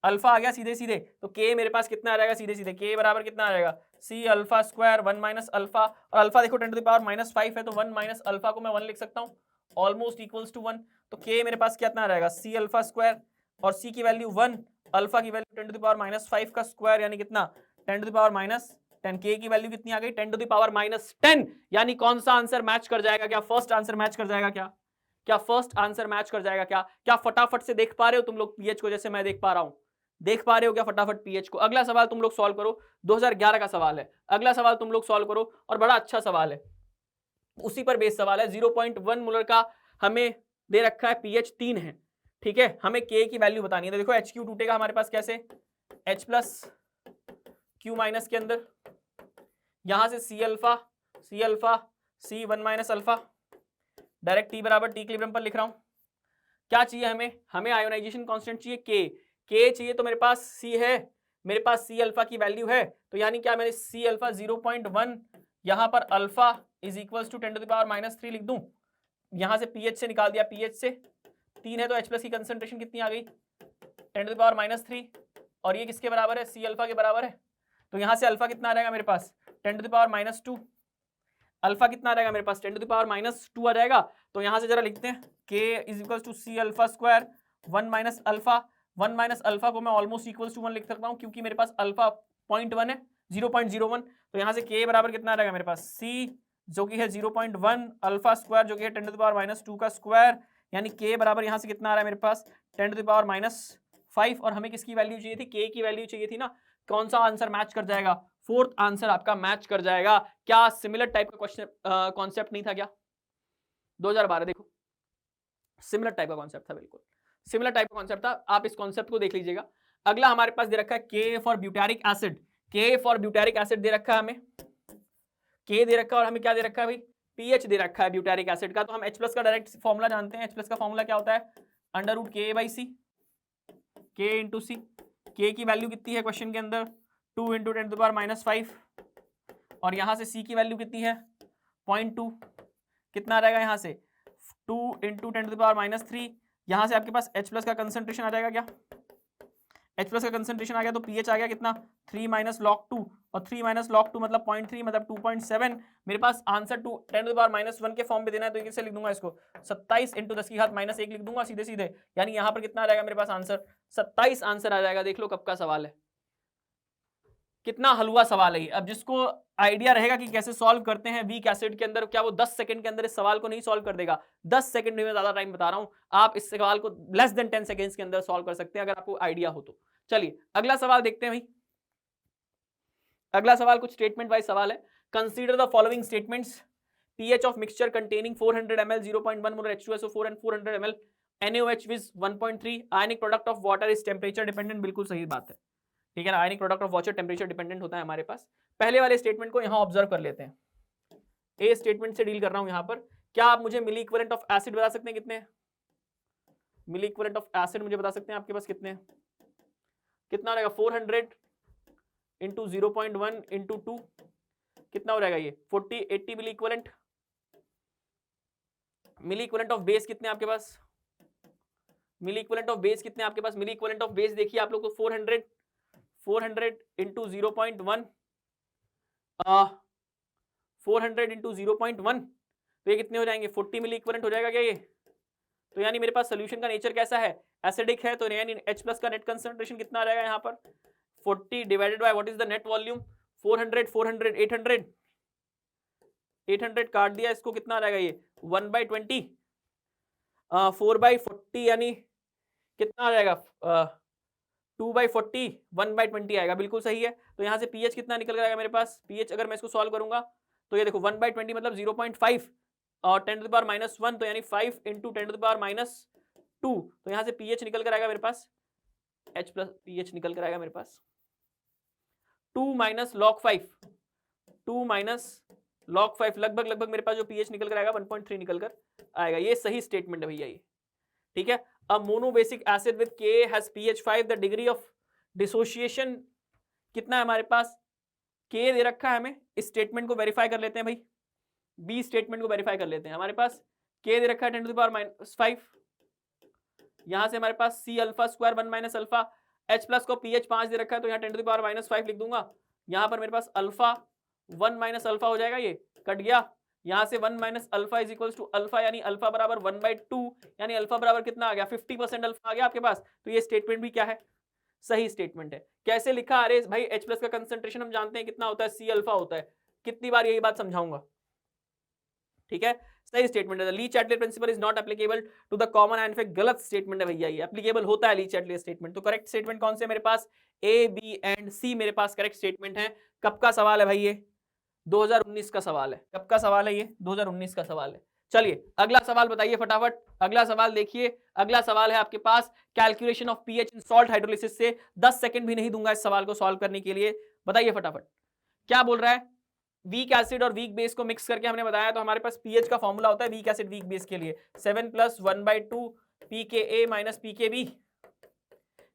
अल्फा आ गया सीधे सीधे। तो K मेरे पास कितना आ जाएगा सीधे सीधे, K बराबर कितना आ जाएगा C alpha square 1 minus alpha, और अल्फा देखो 10⁻⁻5 है तो 1 माइनस अल्फा को मैं 1 लिख सकता हूँ, ऑलमोस्ट इक्वल्स टू 1। तो K मेरे पास कितना आ जाएगा C अल्फा स्क्वायर, और C की वैल्यू 1, अल्फा की वैल्यू 10⁻⁻5 का स्क्वायर यानी कितना 10⁻⁻10। K की वैल्यू कितनी आ गई 10⁻⁻10, यानी कौन सा आंसर मैच कर जाएगा, क्या फर्स्ट आंसर मैच कर जाएगा, क्या क्या फर्स्ट आंसर मैच कर जाएगा, क्या क्या फटाफट से देख पा रहे हो तुम लोग पीएच को, जैसे मैं देख पा रहा हूं, देख पा रहे हो क्या फटाफट पीएच को। अगला सवाल तुम लोग सॉल्व करो, 2011 का सवाल है, अगला सवाल तुम लोग सॉल्व करो, और बड़ा अच्छा सवाल है, उसी पर बेस सवाल है। 0.1 मोलर का हमें दे रखा है, पीएच 3 है, ठीक है, हमें के की वैल्यू बतानी है। तो देखो HQ टूटेगा हमारे पास कैसे, H प्लस Q माइनस के अंदर, यहां से C alpha C 1 minus alpha, direct T बराबर T इक्विलिब्रियम पर लिख रहा हूं। क्या चाहिए हमें, हमें आयोनाइजेशन कांस्टेंट चाहिए K चाहिए, तो मेरे पास C है, मेरे पास C अल्फा की वैल्यू है, तो यानी क्या मैंने C अल्फा 0.1, यहां पर अल्फा इज इक्वल्स टू 10⁻⁻3 लिख दूं, यहां से पीएच से निकाल दिया, पीएच से 3 है तो H प्लस की कंसंट्रेशन कितनी आ गई 10⁻⁻3, और ये किसके बराबर है, सी अल्फा के बराबर है। तो यहाँ से अल्फा कितना आ जाएगा मेरे पास 10⁻²। अल्फा कितना आ जाएगा मेरे पास 10⁻² आ जाएगा। तो यहाँ से जरा लिखते हैं k = c alpha square 1 minus alpha. 1 minus alpha को मैं ऑलमोस्ट इक्वल्स टू 1 लिख सकता हूँ क्योंकि मेरे पास अल्फा 0.1 है 0.01। तो यहाँ से k बराबर कितना आ जाएगा मेरे पास c जो कि है 0.1 अल्फा स्क्वायर जो कि है 10⁻² का स्क्वायर, यानी k बराबर यहाँ से कितना आ रहा है मेरे पास 10⁻5। और हमें किसकी वैल्यू चाहिए थी, k की वैल्यू चाहिए थी ना। कौन सा आंसर मैच कर जाएगा, फोर्थ आंसर आपका मैच कर जाएगा। क्या सिमिलर टाइप का क्वेश्चन कॉन्सेप्ट नहीं था क्या 2012? देखो सिमिलर टाइप का कॉन्सेप्ट था, बिल्कुल सिमिलर टाइप का कॉन्सेप्ट था। आप इस कॉन्सेप्ट को देख लीजिएगा। अगला हमारे पास दे रखा है के फॉर ब्यूटारिक एसिड। के फॉर ब्यूटारिक एसिड दे रखा है हमें, के दे रखा है और हमें क्या दे रखा है भाई, पीएच दे रखा है ब्यूटारिक एसिड का। तो हम H+ का डायरेक्ट फॉर्मूला जानते हैं। H+ का फॉर्मूला क्या होता है, √K/C, K इंटू सी। के की वैल्यू कितनी है क्वेश्चन के अंदर 2 × 10⁻5 और यहाँ से सी की वैल्यू कितनी है 0.2। कितना आ जाएगा यहाँ से 2 × 10⁻3। यहाँ से आपके पास H+ का कंसंट्रेशन आ जाएगा क्या, H+ का कंसंट्रेशन आ गया तो पीएच आ गया कितना 3 - log2 और 3 - log2 मतलब 0.3 मतलब 2.7। मेरे पास आंसर 10⁻1 के फॉर्म पे देना है तो कैसे लिख दूंगा इसको 27 × 10⁻1 लिख दूंगा सीधे सीधे। यानी यहाँ पर कितना आ जाएगा मेरे पास आंसर 27 आंसर आ जाएगा। देख लो कब का सवाल है, कितना हलवा सवाल है ये। अब जिसको आइडिया रहेगा कि कैसे सॉल्व करते हैं वीक एसिड के अंदर, क्या वो 10 सेकंड के अंदर इस सवाल को नहीं सॉल्व कर देगा। 10 सेकंड में ज्यादा टाइम बता रहा हूं, आप इस सवाल को लेस देन 10 सेकंड्स के अंदर सॉल्व कर सकते हैं अगर आपको आइडिया हो तो। चलिए अगला सवाल देखते हैं भाई। अगला सवाल कुछ स्टेटमेंट वाइज सवाल है। Consider the following statements, pH of mixture containing 400 ml 0.1 molar H2SO4 and 400 ml NaOH with 1.3 ionic product of water is temperature dependent. बिल्कुल सही बात है, ठीक है ना, ionic product of water temperature dependent होता है हमारे पास। पहले वाले स्टेटमेंट को यहां ऑब्जर्व कर लेते हैं। ए स्टेटमेंट से डील कर रहा हूं यहां पर। क्या आप मुझे मिली इक्विवेलेंट ऑफ एसिड बता सकते हैं कितने, मिली इक्विवेलेंट ऑफ एसिड मुझे बता सकते हैं आपके पास कितने, कितना हो जाएगा 400 इंटू 0.1 इंटू 2 कितना हो जाएगा ये 40 80 milliequivalent. Milliequivalent of base कितने आपके पास, मिली इक्विवेलेंट ऑफ बेस कितने आपके पास, मिली इक्विवेलेंट ऑफ बेस देखिए आप लोग को 400 इंटू 0.1 400 इंटू 0.1 तो ये कितने हो जाएंगे 40 मिली इक्विवेलेंट हो जाएगा क्या ये। तो यानी मेरे पास सोल्यूशन का नेचर कैसा है, एसिडिक है। तो यानी H+ का नेट कंसंट्रेशन कितना आ जाएगा यहाँ पर 40 divided by what is the net volume 400 400 800 800 काट दिया इसको, कितना आ जाएगा ये 1/20 4/40 यानी कितना आ जाएगा 2/40 1/20 आएगा। बिल्कुल सही है। तो यहाँ से pH कितना निकल जाएगा मेरे पास, pH अगर मैं इसको सॉल्व करूंगा तो ये देखो 1/20 मतलब 0.5 और 10⁻1 तो यानी 5 इंटू 10⁻2 तो यहाँ से pH निकल कर आएगा मेरे पास H+ pH निकल कर आएगा मेरे पास 2 - log5 2 - log5 लगभग मेरे पास जो pH निकल कर आएगा 1.3 निकल कर आएगा। ये सही स्टेटमेंट है भैया ये, ठीक है। A monoBasic acid with K has pH 5, the degree of dissociation कितना है हमारे पास, K दे रखा है हमें। इस स्टेटमेंट को वेरीफाई कर लेते हैं भाई, बी स्टेटमेंट को वेरीफाई कर लेते हैं। हमारे पास K दे रखा है 10⁻5, यहां से हमारे पास C alpha square 1 minus alpha, H+ को pH 5 दे रखा है तो यहाँ 10⁻5 लिख दूंगा। यहाँ पर मेरे पास अल्फा 1 माइनस अल्फा हो जाएगा, ये कट गया। यहाँ से 1 minus alpha is equals to alpha यानी अल्फा बराबर 1/2 यानी अल्फा बराबर कितना आ गया 50% अल्फा आ गया आपके पास। तो ये स्टेटमेंट भी क्या है, सही स्टेटमेंट है। कैसे लिखा, अरे भाई H+ का कंसंट्रेशन हम जानते हैं कितना होता है, C अल्फा होता है। कितनी बार यही बात समझाऊंगा, ठीक है। सही स्टेटमेंट है। Le Chatelier principle is not applicable to the common and गलत स्टेटमेंट है भैया, ये एप्लीकेबल होता है ली चैटले स्टेटमेंट। तो करेक्ट स्टेटमेंट कौन से मेरे पास, ए बी एंड सी मेरे पास करेक्ट स्टेटमेंट है। कब का सवाल है भाई ये 2019 का सवाल है। कब का सवाल है ये 2019 का सवाल है। चलिए अगला सवाल बताइए फटाफट। अगला सवाल देखिए, अगला सवाल है आपके पास calculation of pH in salt hydrolysis से। 10 सेकंड भी नहीं दूंगा इस सवाल को सॉल्व करने के लिए। बताइए फटाफट क्या बोल रहा है। वीक एसिड और वीक बेस को मिक्स करके हमने बताया तो हमारे पास पीएच का फॉर्मूला होता है वीक एसिड वीक बेस के लिए 7 + 1/2 pKa - pKb।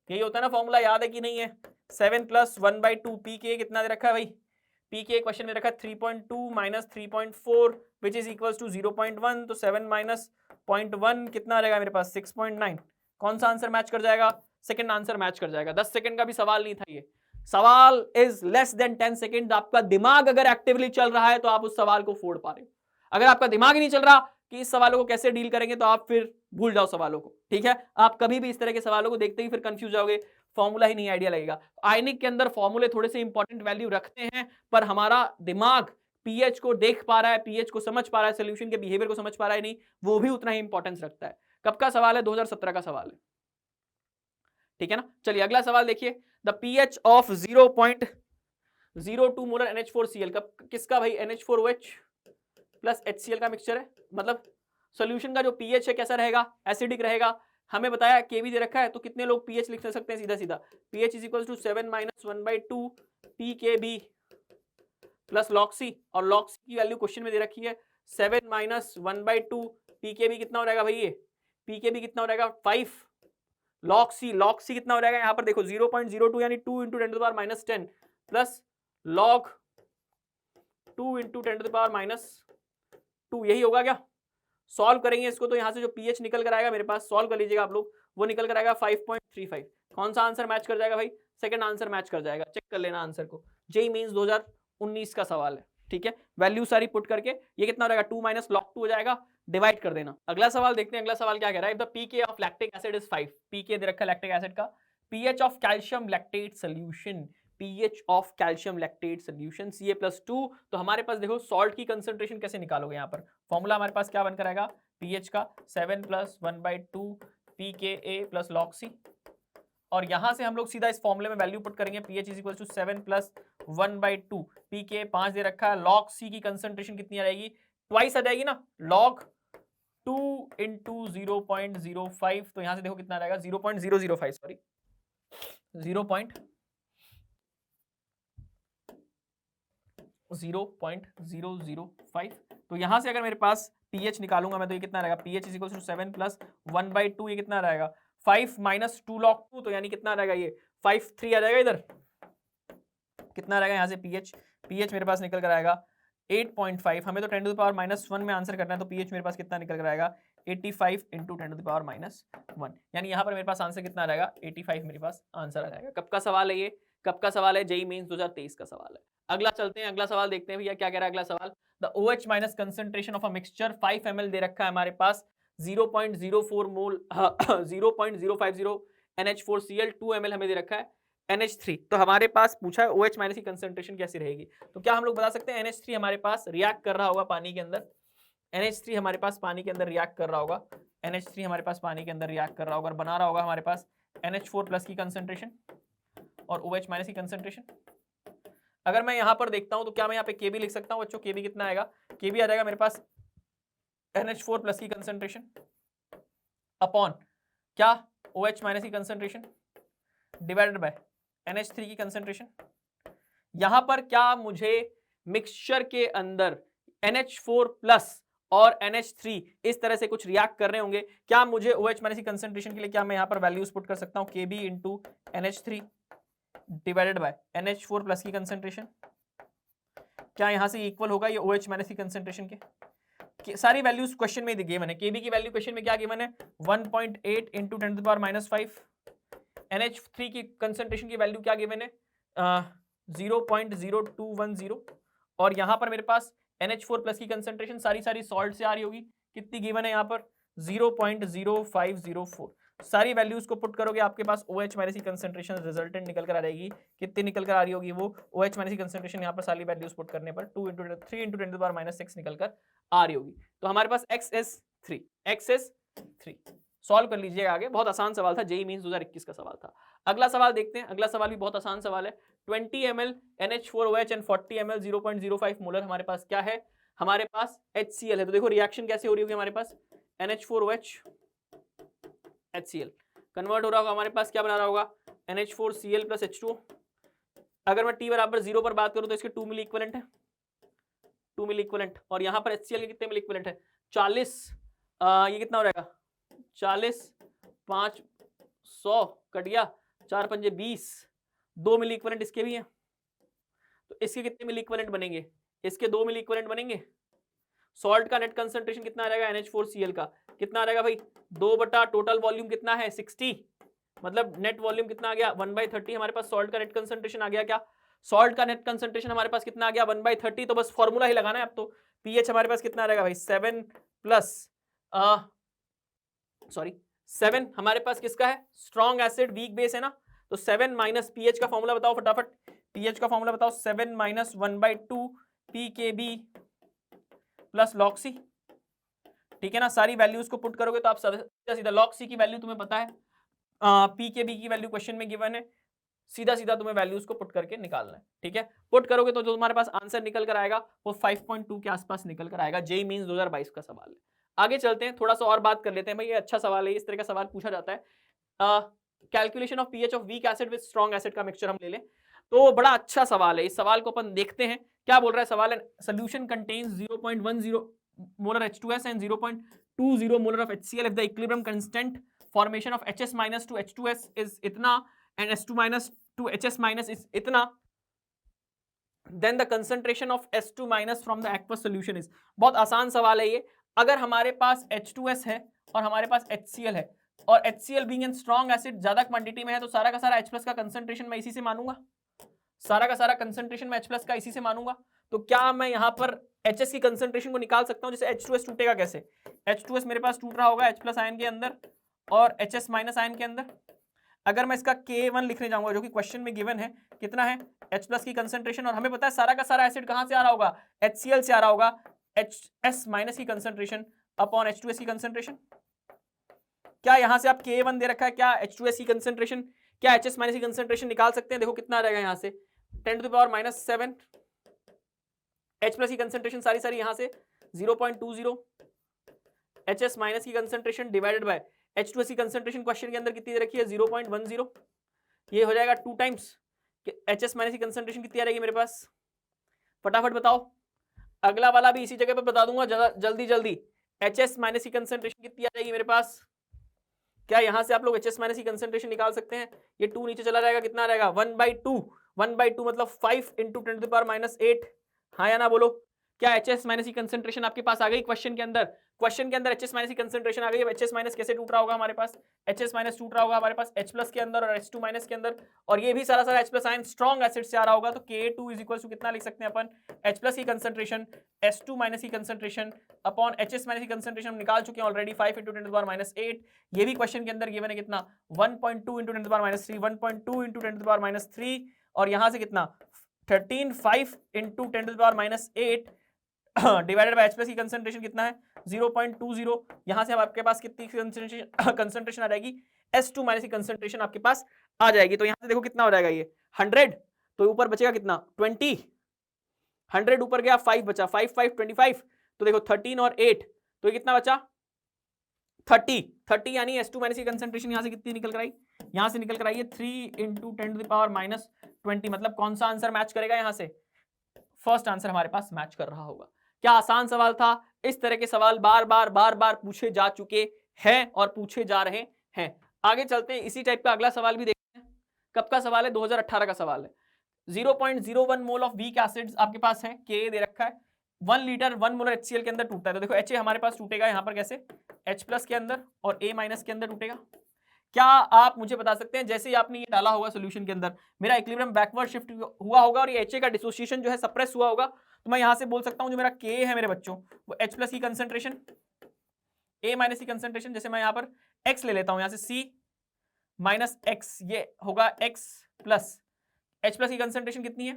यही होता है ना फॉर्मूला, याद है कि नहीं है। 7 + 1/2 pKa कितना दे रखा है भाई, pKa क्वेश्चन में रखा है 3.2 - 3.4 विच इज इक्वल्स टू 0.1। तो 7 - 0.1 कितना आ जाएगा मेरे पास 6.9। कौन सा आंसर मैच कर जाएगा सेकंड आंसर मैच कर जाएगा। 10 सेकंड का भी सवाल नहीं था ये, सवाल इज लेस देन 10 सेकंड। आपका दिमाग अगर एक्टिवली चल रहा है तो आप उस सवाल को फोड़ पा रहे हो। अगर आपका दिमाग ही नहीं चल रहा कि इस सवालों को कैसे डील करेंगे तो आप फिर भूल जाओ सवालों को, ठीक है। आप कभी भी इस तरह के सवालों को देखते ही फिर कंफ्यूज जाओगे, फॉर्मूला ही नहीं आइडिया लगेगा। आयनिक के अंदर फॉर्मूले थोड़े से इंपॉर्टेंट वैल्यू रखते हैं, पर हमारा दिमाग पीएच को देख पा रहा है, पीएच को समझ पा रहा है, सोल्यूशन के बिहेवियर को समझ पा रहा है नहीं, वो भी उतना ही इंपॉर्टेंस रखता है। कब का सवाल है? 2017 का सवाल है, ठीक है ना। चलिए अगला सवाल देखिए, the pH of 0.02 molar NH4Cl का, किसका भाई? NH4OH प्लस HCl का मिक्सचर है, मतलब सॉल्यूशन का जो पीएच है कैसा रहेगा? एसिडिक रहेगा। हमें बताया केबी दे रखा है, तो कितने लोग पीएच लिख सकते हैं सीधा सीधा? PH is equal to 7 - 1/2 pKb plus log c, और लॉक्सी की वैल्यू क्वेश्चन में दे रखी है 7 - 1/2 pKb कितना हो जाएगा भाई? ये pKb कितना हो जाएगा? 5 लॉक्सी, लॉक्सी कितना हो जाएगा यहाँ पर देखो 0.02 यानी 2 × 10⁻10 प्लस लॉग 2 × 10⁻2, यही होगा क्या? सॉल्व करेंगे इसको तो यहाँ से जो पीएच निकल कर आएगा मेरे पास, सॉल्व कर लीजिएगा आप लोग, वो निकल कर आएगा 5.35। कौन सा आंसर मैच कर जाएगा भाई? सेकंड आंसर मैच कर जाएगा। चेक कर लेना आंसर को, जेईई मेंस 2019 का सवाल है, ठीक है। वैल्यू सारी पुट करके ये कितना हो जाएगा? 2 - log 2 हो जाएगा, डिवाइड कर देना। अगला सवाल देखते हैं, अगला सवाल क्या कह रहा है? The pK of lactic acid is 5, pK दे रखा है लैक्टिक एसिड का। PH of calcium lactate solution, pH of calcium lactate solution Ca+2। तो हमारे पास देखो सॉल्ट की कंसंट्रेशन कैसे निकालोगे? यहाँ पर फॉर्मूला हमारे पास क्या बनकर आएगा? पीएच का 7 + 1/2 pKa प्लस log C, और यहां से हम लोग सीधा इस फॉर्मूले में वैल्यू पुट करेंगे। PH is equal to 7 + 1/2 pKa 5 दे रखा है, log C की कंसंट्रेशन कितनी आ जाएगी? ट्वाइस आ जाएगी ना, log 2 × 0.05। तो यहां से देखो कितना आ जाएगा? 0.005, सॉरी 0.005। तो यहां से अगर मेरे पास pH निकालूंगा मैं तो ये कितना रहेगा? pH इज इक्वल टू 7 + 1/2, ये कितना रहेगा? 5 - 2 log 2, तो यानी कितना रहेगा? ये 5.3 आ जाएगा। इधर कितना रहेगा यहाँ से pH मेरे पास निकल कर आएगा 8.5। हमें तो 10⁻⁻1 में आंसर करना है, तो pH मेरे पास कितना निकल कर आएगा? 85 × 10⁻⁻1, यानी यहाँ पर मेरे पास आंसर कितना रहेगा? 85 मेरे पास आंसर आ जाएगा। कब का सवाल है ये? कब का सवाल है? जेईई मेंस 2023 का सवाल है। अगला चलते हैं, अगला सवाल देखते हैं भैया क्या कह रहा है अगला सवाल। The OH minus concentration of a mixture 5 ml दे रखा है हमारे पास, 0.04 मोल 0.050 NH4Cl, 2 ml हमें दे रखा है NH3। तो हमारे पास पूछा है OH माइनस की कंसंट्रेशन कैसी रहेगी? तो क्या हम लोग बता सकते हैं? NH3 हमारे पास रिएक्ट कर रहा होगा पानी के अंदर, NH3 हमारे पास पानी के अंदर रिएक्ट कर रहा होगा, NH3 हमारे पास पानी के अंदर रिएक्ट कर रहा होगा और बना रहा होगा हमारे पास NH4+ की कंसंट्रेशन और OH माइनस की कंसंट्रेशन। अगर मैं यहां पर देखता हूं तो क्या मैं यहाँ पे Kb लिख सकता हूं बच्चों? Kb कितना आएगा? Kb आ जाएगा मेरे पास NH4+ की कंसंट्रेशन अपॉन क्या? OH माइनस की कंसंट्रेशन डिवाइडेड बाय NH3 की कंसंट्रेशन। यहां पर क्या मुझे मिक्सचर के अंदर NH4+ और NH3 इस तरह से कुछ रिएक्ट कर रहे होंगे? क्या मुझे OH माइनस की कंसंट्रेशन के लिए क्या मैं यहां पर वैल्यूज पुट कर सकता हूं? Kb into NH3 divided by NH4+ की कंसंट्रेशन। क्या यहां से इक्वल होगा ये OH माइनस की कंसंट्रेशन के? सारी वैल्यूज क्वेश्चन में गिवन है। Kb की वैल्यू क्वेश्चन में क्या गिवन है? 1.8 × 10⁻⁻5। NH3 की कंसंट्रेशन की वैल्यू क्या गिवन है? 0.0210। और यहां पर मेरे पास NH4+ की कंसंट्रेशन सारी सॉल्ट से आ रही होगी, कितनी गिवन है यहाँ पर? 0.0504। सारी वैल्यूज को पुट करोगे आपके पास OH माइनस की कंसंट्रेशन रिजल्टेंट निकल कर आ जाएगी। कितनी निकल कर आ रही होगी वो? OH माइनस की कंसंट्रेशन यहाँ पर सारी वैल्यूज पुट करने पर 3 × 10⁻6 निकल कर आ रही होगी। तो हमारे पास XS3 सॉल्व कर लीजिएगा आगे। बहुत आसान सवाल था, जेईई मेंस 2021 का सवाल था। अगला सवाल देखते हैं, अगला सवाल भी बहुत आसान सवाल है। 20 ml NH4OH and 40 ml 0.05 molar हमारे पास क्या है? हमारे पास HCl है। तो देखो रिएक्शन कैसे हो रही होगी हमारे पास? NH4OH HCl कन्वर्ट हो रहा होगा, हमारे पास क्या बना रहा होगा? NH4Cl + H2O। अगर मैं T = 0 पर बात करूं तो इसके 2 मिली इक्विवेलेंट है, 2 मिली इक्विवेलेंट। और यहाँ पर HCl के कितने मिली इक्विवेलेंट है? 40। ये कितना हो जाएगा? 40 5 100 कट गया, 4 पंजे 20, 2 मिली इक्विवेलेंट इसके भी हैं। तो इसके कितने मिली इक्विवेलेंट बनेंगे? इसके 2 मिली इक्विवेलेंट बनेंगे। सॉल्ट का नेट कंसंट्रेशन कितना आ जाएगा? NH4Cl का कितना आ जाएगा भाई? 2 बटा टोटल वॉल्यूम कितना है? 60। मतलब नेट वॉल्यूम कितना आ गया 1/30 हमारे पास सॉल्ट का नेट कंसंट्रेशन आ गया। क्या सॉल्ट का नेट कंसंट्रेशन हमारे पास कितना आ गया 1/30, तो बस फॉर्मूला ही लगाना है अब तो। पीएच हमारे पास कितना रहेगा भाई 7 प्लस सॉरी 7 हमारे पास किसका है स्ट्रॉन्ग एसिड वीक बेस है ना, तो 7 माइनस पीएच का फॉर्मूला बताओ फटाफट, पीएच का फॉर्मूला बताओ 7 minus 1/2 pKb plus log c, ठीक है ना। सारी वैल्यूज को पुट करोगे तो आप सीधा सीधा लॉग सी की वैल्यू तुम्हें पता है, पी के बी की वैल्यू क्वेश्चन में गिवन है, सीधा सीधा तुम्हें वैल्यूज को पुट करके निकालना है, ठीक है। पुट करोगे तो जो तुम्हारे पास आंसर निकल कर आएगा वो 5.2 के आसपास निकल कर आएगा। जेई मींस 2022 का सवाल है। आगे चलते हैं, थोड़ा सा और बात कर लेते हैं भाई, ये अच्छा सवाल है, इस तरह का सवाल पूछा जाता है। Calculation of pH of weak acid with strong acid का मिक्सचर हम ले लें, तो बड़ा अच्छा सवाल है। इस सवाल को अपन देखते हैं क्या बोल रहा है सवाल है। Solution contains 0.10 molar H2S and 0.20 molar of HCl if the equilibrium constant formation of HS minus to H2S is इतना and S2 minus to HS minus is इतना, then the concentration of S2 minus from the aqueous solution is। बहुत आसान सवाल है ये। अगर हमारे पास H2S है और हमारे पास HCl है और HCl being in strong acid ज्यादा क्वांटिटी में है, तो सारा का सारा H+ का कंसंट्रेशन मैं इसी से मानूंगा, सारा का सारा कंसंट्रेशन में H+ का इसी से मानूंगा। तो क्या मैं यहां पर HS की कंसंट्रेशन को निकाल सकता हूं, जैसे H2S टूटेगा कैसे, H2S मेरे पास टूट रहा होगा H+ आयन के अंदर और HS माइनस आयन के अंदर। अगर मैं इसका K1 लिखने जाऊंगा जो कि क्वेश्चन में गिवन है, कितना है H+ की कंसंट्रेशन, और हमें पता है सारा का सारा एसिड कहां से आ रहा होगा HCl से आ रहा होगा, HS माइनस की कंसंट्रेशन अपॉन H2S की कंसंट्रेशन। क्या यहां से आप K1 दे रखा है, क्या H2S की कंसंट्रेशन, क्या HS माइनस की कंसंट्रेशन निकाल सकते हैं। देखो कितना रहेगा यहां से 10⁻⁻7, H+ की कंसंट्रेशन सारी सारी यहां से 0.20, HS माइनस की कंसंट्रेशन डिवाइडेड बाय H2S की कंसंट्रेशन क्वेश्चन के अंदर कितनी दे रखी है 0.10, ये हो जाएगा 2 टाइम्स HS माइनस की कंसंट्रेशन कितनी आ रहेगी मेरे पास, फटाफट बताओ। अगला वाला भी इसी जगह पर बता दूंगा जल्दी जल्दी। HS माइनस की कंसंट्रेशन कितनी आ जाएगी मेरे पास, क्या यहां से आप लोग HS माइनस की कंसंट्रेशन निकाल सकते हैं, ये 2 नीचे चला जाएगा, कितना रहेगा 1/2, 1/2 मतलब 5 × 10⁻⁸, हाँ या ना बोलो। क्या HS माइनस की कंसंट्रेशन आपके पास आ गई क्वेश्चन के अंदर, क्वेश्चन के अंदर HS माइनस की कंसंट्रेशन आ गई। अब HS माइनस कैसे टूट रहा होगा हमारे पास, HS माइनस टूट रहा होगा हमारे पास H+ के अंदर और H2 माइनस के अंदर, और ये भी सारा सारा H+ आयन स्ट्रॉन्ग एसिड से आ रहा होगा, तो Ka2 = कितना लिख सकते हैं अपन, H+ की कंसंट्रेशन S2 माइनस की कंसंट्रेशन अपॉन HS माइनस की कंसंट्रेशन हम निकाल चुके हैं ऑलरेडी 5 × 10⁻⁸, ये भी क्वेश्चन के अंदर गिवन है कितना 1.2 × 10⁻3, 1.2 × 10⁻3, और यहां से कितना 13 5 × 10⁻8 डिवाइडेड बाय H+ की कंसंट्रेशन कितना है 0.20, यहां से आपके पास कितनी कंसंट्रेशन आ जाएगी S2 माइनस की कंसंट्रेशन आपके पास आ जाएगी। तो यहां से देखो कितना हो जाएगा ये 100, तो ऊपर बचेगा कितना 20, 100 ऊपर गया 5 बचा, 5 5 25, तो देखो 13 और 8, तो ये कितना बचा 30 यानी S2 माइनस की कंसंट्रेशन यहां से कितनी निकल कर आई, यहां से निकल कर आई है 3 × 10⁻⁻20, मतलब कौन सा आंसर मैच करेगा, यहां से फर्स्ट आंसर हमारे पास मैच कर रहा होगा। क्या आसान सवाल था। इस तरह के सवाल बार बार पूछे जा चुके हैं और पूछे जा रहे हैं। आगे चलते हैं, इसी टाइप का अगला सवाल भी देखते हैं। कब का सवाल है 2018 का सवाल है। 0.01 मोल ऑफ वीक एसिड्स आपके पास है, के दे रखा है, 1 लीटर 1 मोलर HCl के अंदर टूटता है, तो देखो HA हमारे पास टूटेगा यहाँ पर कैसे H+ के अंदर और A- के अंदर टूटेगा। क्या आप मुझे बता सकते हैं, जैसे ही आपने ये डाला होगा सॉल्यूशन के अंदर मेरा इक्विलिब्रियम बैकवर्ड शिफ्ट हुआ होगा और ये HA का डिसोसिएशन जो है सप्रेस हुआ होगा, तो मैं यहां से बोल सकता हूं जो मेरा K है मेरे बच्चों वो H+ की कंसंट्रेशन A- की कंसंट्रेशन, जैसे मैं यहां पर X ले लेता हूं, यहां से C माइनस X ये होगा X प्लस H+ की कंसंट्रेशन कितनी है,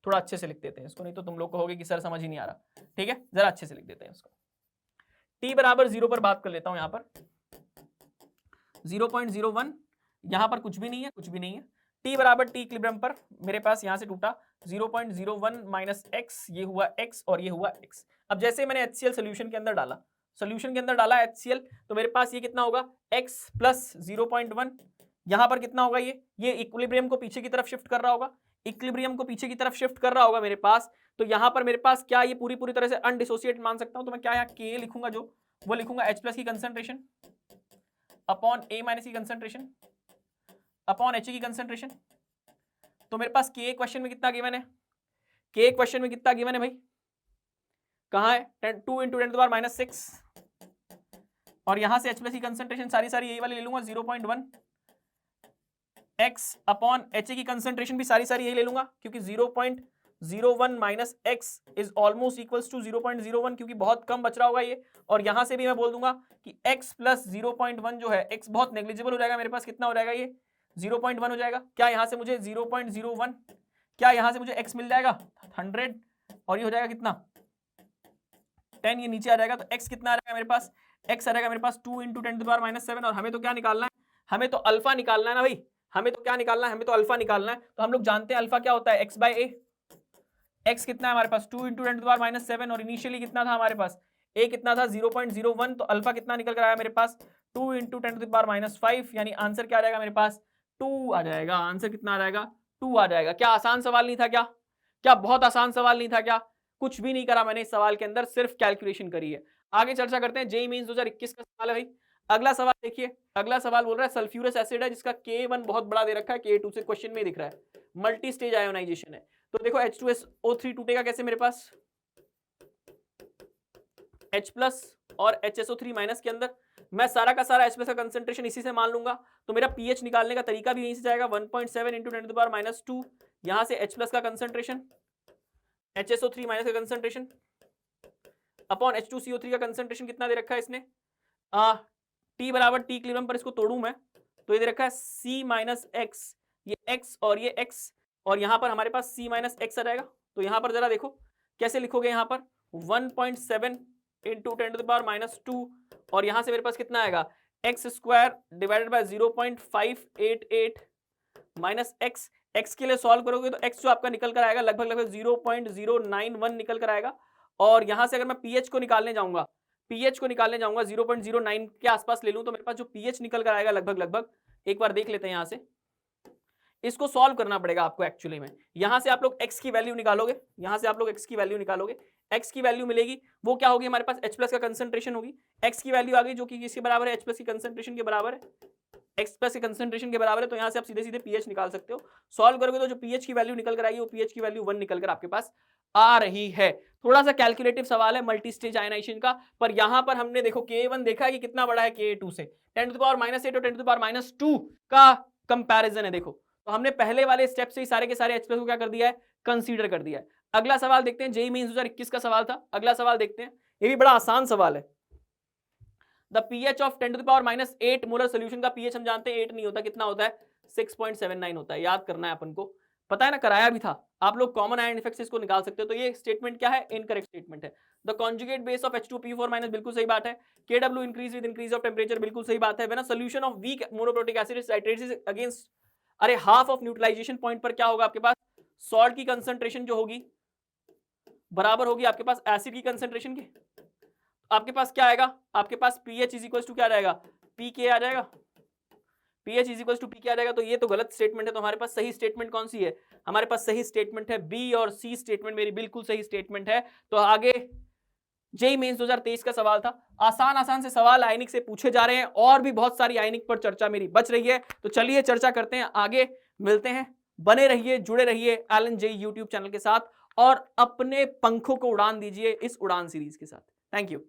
थोड़ा अच्छे से लिख देते हैं इसको, नहीं तो तुम लोग कहोगे कि सर समझ ही नहीं आ रहा। ठीक है, जरा अच्छे से लिख देते हैं इसको। T = 0 पर बात कर लेता हूं, यहां पर 0.01, यहां पर कुछ भी नहीं है, कुछ भी नहीं है। T = T इक्विलिब्रियम पर मेरे पास यहां से टूटा 0.01 माइनस x, ये हुआ x और ये हुआ x। अब जैसे मैंने HCl सोल्यूशन के अंदर डाला, सोल्यूशन के अंदर डाला HCl, तो मेरे पास ये कितना होगा x प्लस 0.1, यहां पर कितना होगा ये इक्विलिब्रियम को पीछे की तरफ शिफ्ट कर रहा होगा, इक्विलिब्रियम को पीछे की तरफ शिफ्ट कर रहा होगा मेरे पास। तो यहां पर मेरे पास क्या ये पूरी तरह से अनडिसोसिएट मान सकता हूं, तो मैं क्या यहाँ K लिखूंगा, जो वो लिखूंगा H+ की कंसंट्रेशन अपॉन A- की कंसंट्रेशन अपॉन HA की कंसंट्रेशन। तो मेरे पास K क्वेश्चन में कितना गिवन है, K क्वेश्चन में कितना गिवन है भाई, कहां है 2 × 10⁻⁶, और यहां से H+ की कंसंट्रेशन सारी यही वाली ले लूंगा 0.1 x अपॉन HA की कंसंट्रेशन भी सारी यही ले लूंगा, क्योंकि 0.01 minus x is almost equals to 0.01, क्योंकि बहुत कम बच रहा होगा ये। और यहां से भी मैं बोल दूंगा कि x प्लस 0.1 जो है, x बहुत नेग्लिजिबल हो जाएगा मेरे पास, कितना हो जाएगा ये 0.1 हो जाएगा। क्या यहां से मुझे 0.01, क्या यहां से मुझे x मिल जाएगा 100, और ये हो जाएगा कितना 10, ये नीचे आ जाएगा। तो x कितना आ जाएगा मेरे पास, x आ जाएगा मेरे पास 2 × 10⁻⁷। और हमें तो क्या निकालना है, हमें तो अल्फा निकालना है ना भाई, हमें तो क्या निकालना है, हमें तो अल्फा निकालना है। तो हम लोग जानते हैं अल्फा क्या होता है, x/a। x कितना है हमारे पास 2 × 10⁻⁷, और इनिशियली कितना था हमारे पास, a कितना था 0.01, तो अल्फा कितना निकल कर आया मेरे पास 2 × 10⁻⁵, यानी आंसर क्या आ जाएगा मेरे पास 2 आ जाएगा। आंसर कितना आ जाएगा 2 आ जाएगा। क्या आसान सवाल नहीं था क्या, क्या बहुत आसान सवाल नहीं था क्या? कुछ भी नहीं करा मैंने इस सवाल के अंदर, सिर्फ कैलकुलेशन करी है। आगे चर्चा करते हैं, जेईई मेंस 2021 का सवाल है भाई। अगला सवाल देखिए, अगला सवाल बोल रहा है सल्फ्यूरस एसिड है जिसका K1 बहुत बड़ा दे रखा है, K2 से क्वेश्चन में दिख रहा है, मल्टी स्टेज आयोनाइजेशन है। तो देखो H2SO3 टूटेगा कैसे मेरे पास, H+ और HSO3 माइनस के अंदर। मैं सारा का सारा H+ का कंसंट्रेशन इसी से मान लूंगा, तो मेरा pH निकालने का तरीका भी यहीं से जाएगा 1.7 × 10⁻²। यहां से H+ का कंसंट्रेशन, HSO3 माइनस का कंसंट्रेशन अपॉन H2CO3 का कंसंट्रेशन कितना दे रखा है इसने, T बराबर T इक्विलिब्रियम पर इसको तोड़ू मैं तो ये दे रखा है C माइनस x, ये x और ये x, और यहां पर हमारे पास C माइनस x आ जाएगा। तो यहां पर जरा देखो कैसे लिखोगे, यहां पर 1.7 × 10⁻², और यहां से मेरे पास कितना आएगा x² divided by 0.588 minus x। x के लिए सॉल्व करोगे तो x जो आपका निकल कर आएगा लगभग 0.091 निकल कर आएगा। और यहां से अगर मैं pH को निकालने जाऊंगा, pH को निकालने जाऊंगा 0.09 के आसपास ले लूं, तो मेरे पास जो pH निकल कर आएगा लगभग एक बार देख लेते हैं। यहां से इसको सॉल्व करना पड़ेगा आपको एक्चुअली में। यहां से आप लोग x की वैल्यू निकालोगे, यहां से आप लोग x की वैल्यू निकालोगे, x की वैल्यू मिलेगी वो क्या होगी, हमारे पास H+ का कंसंट्रेशन होगी। x की वैल्यू आ गई जो कि किसके बराबर है, H+ की कंसंट्रेशन के बराबर है, X+ के कंसंट्रेशन के बराबर है। तो यहां से आप सीधे pH निकाल सकते हो। सॉल्व करोगे तो जो pH की वैल्यू निकल कर आएगी वो pH की वैल्यू 1 निकल कर आपके पास आ रही है। थोड़ा सा कैलकुलेटिव सवाल है मल्टी स्टेज आयनाइजेशन का, पर यहां पर हमने देखो K1 देखा है कि कितना बड़ा है K2 से, 10⁻⁸ और 10⁻² का कंपैरिजन है। देखो तो हमने पहले वाले स्टेप से ही सारे के सारे H+ को क्या कर दिया है, कंसीडर कर दिया है। अगला सवाल देखते हैं, जेईई मेंस 2021 का सवाल था। अगला सवाल देखते हैं, ये भी बड़ा आसान सवाल है। The pH of 10⁻⁸ molar solution का pH हम जानते हैं 8 नहीं होता, कितना होता है 6.79 होता है। याद करना है अपन को, पता है ना, कराया भी था। आप लोग कॉमन आयन इफेक्ट से इसको निकाल सकते हो। तो ये स्टेटमेंट क्या है, इनकरेक्ट स्टेटमेंट है। The conjugate base of H2PO4- बिल्कुल सही बात है। Kw increase with increase of temperature, बिल्कुल सही बात है। When a solution of weak monoprotic acid is titrated against, अरे हाफ ऑफ न्यूट्रलाइजेशन पॉइंट पर क्या होगा आपके पास, सॉल्ट की कंसंट्रेशन जो होगी बराबर होगी आपके पास एसिड की कंसंट्रेशन की। आपके पास क्या आएगा, आपके पास pH इज इक्वल टू क्या आ जाएगा, pK आ जाएगा, pH is equal to pK आ जाएगा। तो ये तो गलत स्टेटमेंट है। तो हमारे पास सही स्टेटमेंट कौन सी है, हमारे पास सही स्टेटमेंट है बी, और सी स्टेटमेंट मेरी बिल्कुल सही स्टेटमेंट है। तो आगे जेईई मेंस 2023 का सवाल था। आसान से सवाल आयनिक से पूछे जा रहे हैं, और भी बहुत सारी आयनिक पर चर्चा मेरी बच रही है। तो चलिए चर्चा करते हैं, आगे मिलते हैं। बने रहिए, जुड़े रहिए एलन जेईई यूट्यूब चैनल के साथ, और अपने पंखों को उड़ान दीजिए इस उड़ान सीरीज के साथ। Thank you.